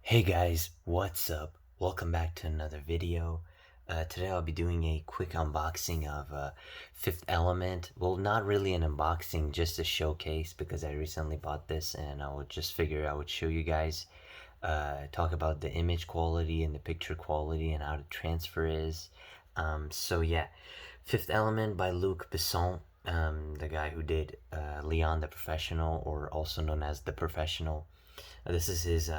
Hey guys, what's up? Welcome back to another video. Today I'll be doing a quick unboxing of Fifth Element. Well, not really an unboxing, just a showcase because I recently bought this and I would just figure I would show you guys, talk about the image quality and the picture quality and how the transfer is. So yeah, Fifth Element by Luc Besson, the guy who did Leon the Professional, or also known as The Professional. This is his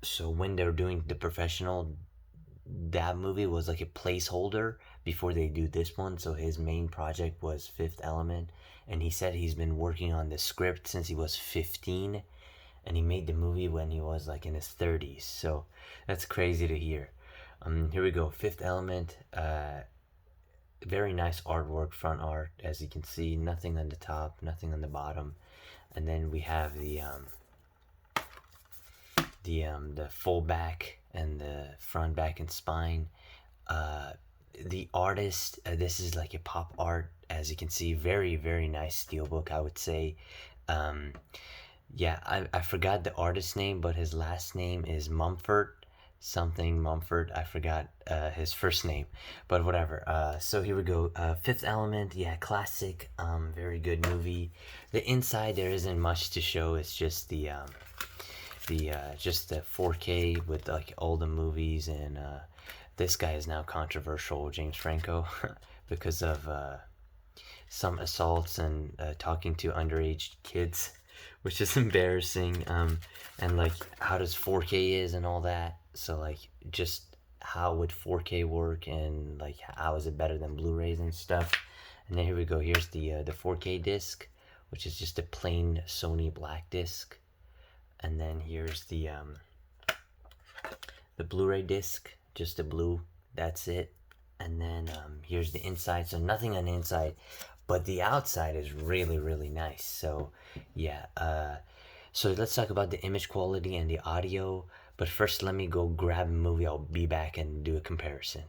so when they're doing The Professional, that movie was like a placeholder before they do this one. So his main project was Fifth Element, and he said he's been working on the script since he was 15, and he made the movie when he was like in his 30s. So that's crazy to hear. Here we go. Fifth Element. Very nice artwork, front art, as you can see. Nothing on the top, nothing on the bottom, and then we have the full back and the front, back, and spine. The artist, this is like a pop art, as you can see. Very nice steelbook, I would say. Um, yeah, I forgot the artist's name, but his last name is Mumford. Something Mumford. I forgot his first name, but whatever. So here we go. Fifth Element. Yeah, classic. Very good movie. The inside, there isn't much to show. It's just the 4K with like all the movies, and this guy is now controversial, James Franco, because of some assaults and talking to underage kids, which is embarrassing. And like how does 4K is and all that. So like just how would 4K work, and like how is it better than Blu-rays and stuff. And then here we go. Here's the 4K disc, which is just a plain Sony black disc. And then here's the Blu-ray disc, just a blue. That's it. And then here's the inside. So nothing on the inside, but the outside is really nice. So yeah. So let's talk about the image quality and the audio. But first, let me go grab a movie. I'll be back and do a comparison.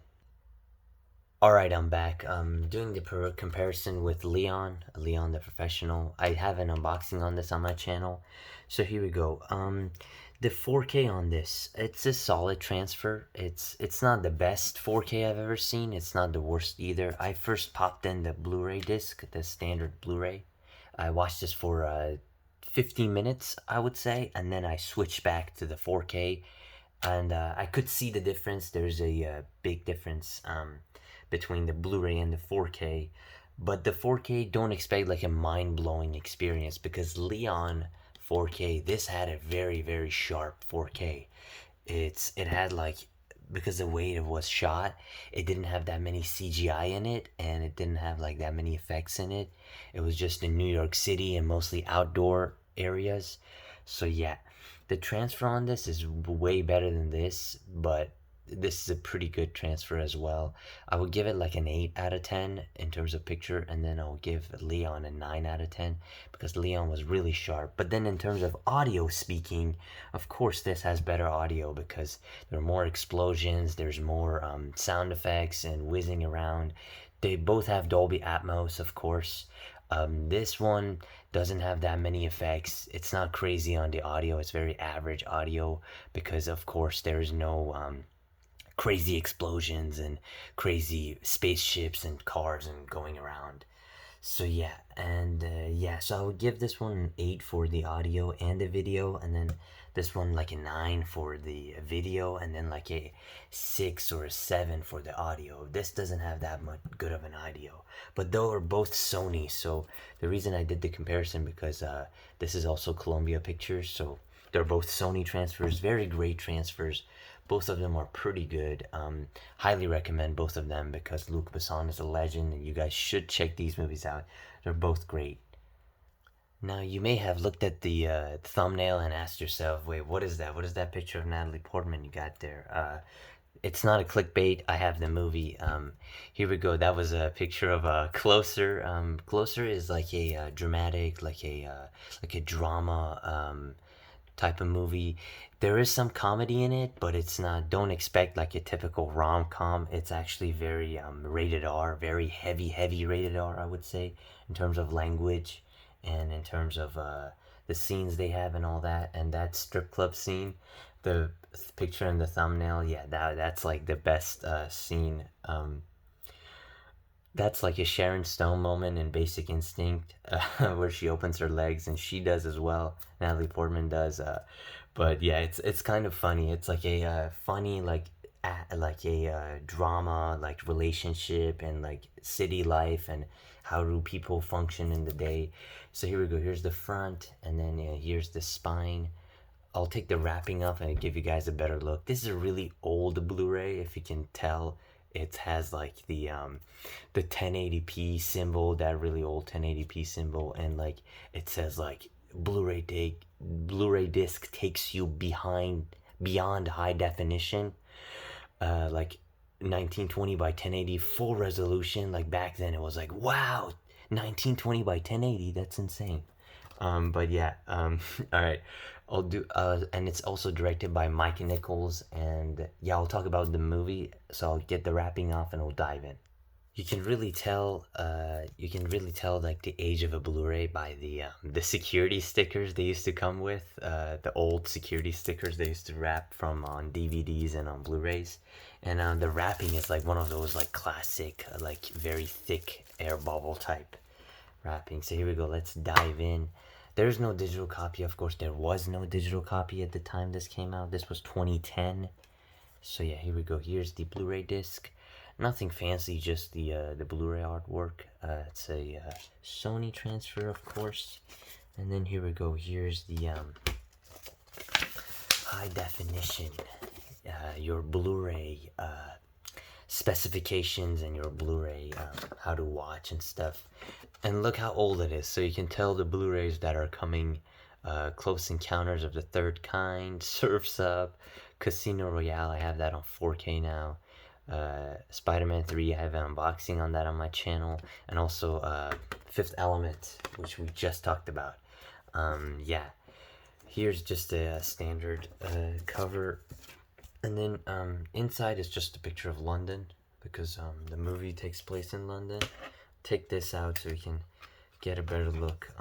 Alright, I'm back. Doing the comparison with Leon the Professional. I have an unboxing on this on my channel. So here we go. The 4K on this, it's a solid transfer. It's not the best 4K I've ever seen. It's not the worst either. I first popped in the Blu-ray disc, the standard Blu-ray. I watched this for 15 minutes, I would say, and then I switched back to the 4K, and I could see the difference. There's a big difference between the Blu-ray and the 4K, but the 4K, don't expect like a mind-blowing experience, because Leon 4K, this had a very sharp 4K. It had like, because the way it was shot, it didn't have that many CGI in it, and it didn't have like that many effects in it. It was just in New York City and mostly outdoor areas. So yeah, the transfer on this is way better than this, but this is a pretty good transfer as well. I would give it like an 8 out of 10 in terms of picture, and then I'll give Leon a 9 out of 10 because Leon was really sharp. But then in terms of audio speaking, of course this has better audio because there are more explosions, there's more sound effects and whizzing around. They both have Dolby Atmos, of course. This one doesn't have that many effects. It's not crazy on the audio. It's very average audio because, of course, there's no crazy explosions and crazy spaceships and cars and going around. So yeah, and yeah, so I would give this one an 8 for the audio and the video, and then this one like a 9 for the video, and then like a 6 or a 7 for the audio. This doesn't have that much good of an audio, but though are both Sony. So the reason I did the comparison, because this is also Columbia Pictures, so they're both Sony transfers, very great transfers. Both of them are pretty good. Highly recommend both of them because Luc Besson is a legend, and you guys should check these movies out. They're both great. Now, you may have looked at the thumbnail and asked yourself, wait, what is that? What is that picture of Natalie Portman you got there? It's not a clickbait. I have the movie. Here we go. That was a picture of Closer. Closer is like a dramatic, like a drama type of movie. There is some comedy in it, but it's not, don't expect like a typical rom-com. It's actually very rated R, very heavy rated R, I would say, in terms of language and in terms of the scenes they have and all that. And that strip club scene, the picture in the thumbnail, yeah, that's like the best scene. That's like a Sharon Stone moment in Basic Instinct, where she opens her legs, and she does as well. Natalie Portman does, but yeah, it's kind of funny. It's like a funny like a drama, like relationship and like city life and how do people function in the day. So here we go. Here's the front, and then here's the spine. I'll take the wrapping up and give you guys a better look. This is a really old Blu-ray, if you can tell. It has like the 1080p symbol, that really old 1080p symbol, and like it says like Blu-ray disc takes you beyond high definition, like 1920 by 1080 full resolution. Like back then, it was like wow, 1920 by 1080. That's insane. But yeah, all right. I'll do, and it's also directed by Mike Nichols, and yeah, I'll talk about the movie. So I'll get the wrapping off, and we'll dive in. You can really tell like the age of a Blu-ray by the security stickers they used to come with, the old security stickers they used to wrap from on DVDs and on Blu-rays, and the wrapping is like one of those like classic, like very thick air bubble type wrapping. So here we go. Let's dive in. There's no digital copy, of course. There was no digital copy at the time this came out. This was 2010. So yeah, here we go. Here's the Blu-ray disc. Nothing fancy, just the Blu-ray artwork. It's a Sony transfer, of course. And then here we go. Here's the high definition, your Blu-ray specifications and your Blu-ray how to watch and stuff. And look how old it is. So you can tell the Blu-rays that are coming. Close Encounters of the Third Kind, Surf's Up, Casino Royale. I have that on 4K now. Spider-Man 3, I have an unboxing on that on my channel, and also Fifth Element, which we just talked about. Yeah, here's just a standard cover, and then inside is just a picture of London, because the movie takes place in London. Take this out so we can get a better look.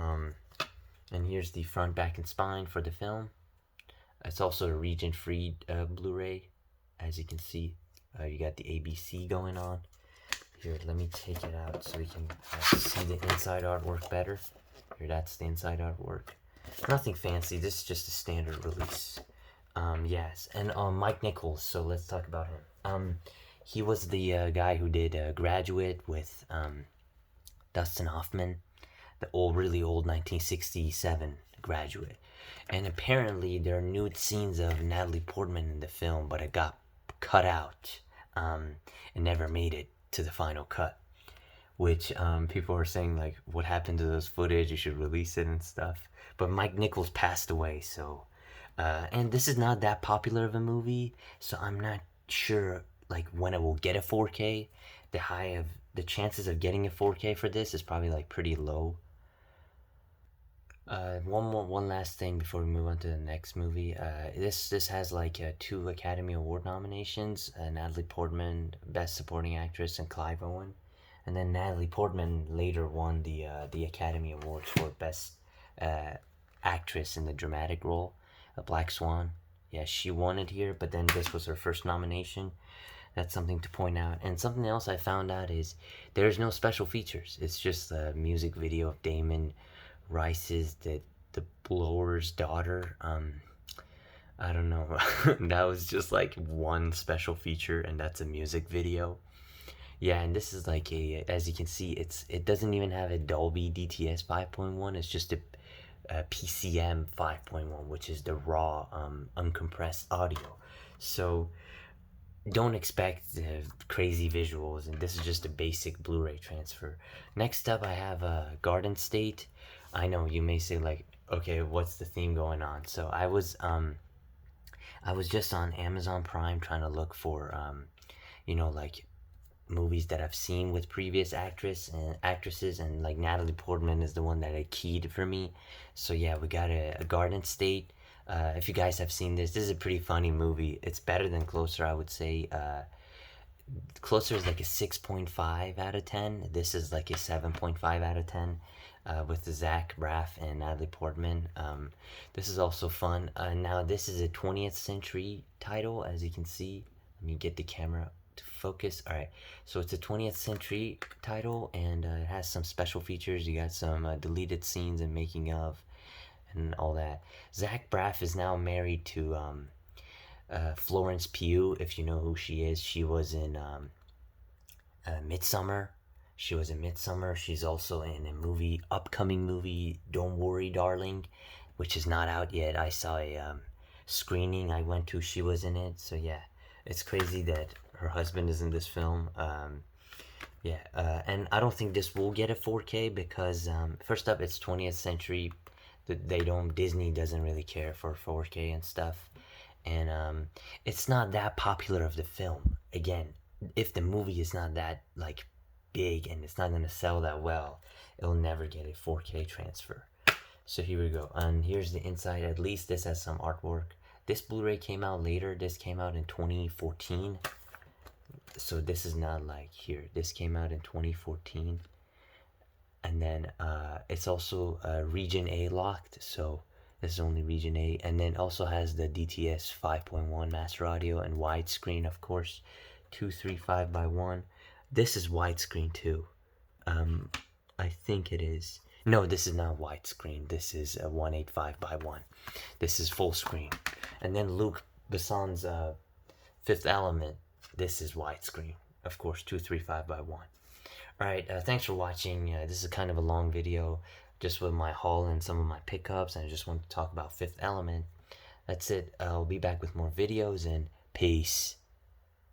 And here's the front, back, and spine for the film. It's also a region-free Blu-ray, as you can see. You got the ABC going on. Here, let me take it out so we can see the inside artwork better. Here, that's the inside artwork. Nothing fancy. This is just a standard release. Yes, and Mike Nichols. So let's talk about him. He was the guy who did Graduate with Dustin Hoffman, the really old 1967 Graduate. And apparently there are nude scenes of Natalie Portman in the film, but it got cut out. And never made it to the final cut, which people are saying like, what happened to those footage? You should release it and stuff. But Mike Nichols passed away, so and this is not that popular of a movie, so I'm not sure like when it will get a 4K. The chances of getting a 4K for this is probably like pretty low. One last thing before we move on to the next movie. This has like 2 Academy Award nominations. Natalie Portman, Best Supporting Actress, and Clive Owen. And then Natalie Portman later won the Academy Awards for Best Actress in the Dramatic Role, Black Swan. Yeah, she won it here, but then this was her first nomination. That's something to point out. And something else I found out is there's no special features. It's just a music video of Damon Rice's the blower's daughter. I don't know. That was just like one special feature, and that's a music video. Yeah, and this is like as you can see, it doesn't even have a Dolby DTS 5.1. It's just a PCM 5.1, which is the raw uncompressed audio. So don't expect crazy visuals, and this is just a basic Blu-ray transfer. Next up, I have Garden State. I know you may say like, okay, what's the theme going on? So I was just on Amazon Prime trying to look for like movies that I've seen with previous actresses, and like Natalie Portman is the one that I keyed for me. So yeah, we got a Garden State. If you guys have seen this is a pretty funny movie. It's better than Closer, I would say. Closer is like a 6.5 out of 10. This is like a 7.5 out of 10. With the Zach Braff and Natalie Portman. This is also fun. Now this is a 20th century title, as you can see. Let me get the camera to focus. All right, so it's a 20th century title, and it has some special features. You got some deleted scenes and making of, and all that. Zach Braff is now married to Florence Pugh. If you know who she is, she was in Midsummer. She was in Midsummer. She's also in a upcoming movie, Don't Worry, Darling, which is not out yet. I saw a screening I went to. She was in it. So yeah, it's crazy that her husband is in this film. And I don't think this will get a 4K because first up, it's 20th century. Disney doesn't really care for 4K and stuff, and it's not that popular of the film. Again, if the movie is not that like big and it's not gonna sell that well, it'll never get a 4K transfer. So here we go, and here's the inside. At least this has some artwork. This Blu-ray came out later. This came out in 2014. So this is not like here. This came out in 2014. And then it's also region A locked. So this is only region A. And then also has the DTS 5.1 master audio and widescreen, of course. 235 by 1. This is widescreen too. I think it is. No, this is not widescreen. This is a 185 by 1. This is full screen. And then Luc Besson's Fifth Element. This is widescreen. Of course, 235 by 1. Alright, thanks for watching. This is kind of a long video, just with my haul and some of my pickups. I just wanted to talk about Fifth Element. That's it. I'll be back with more videos, and peace.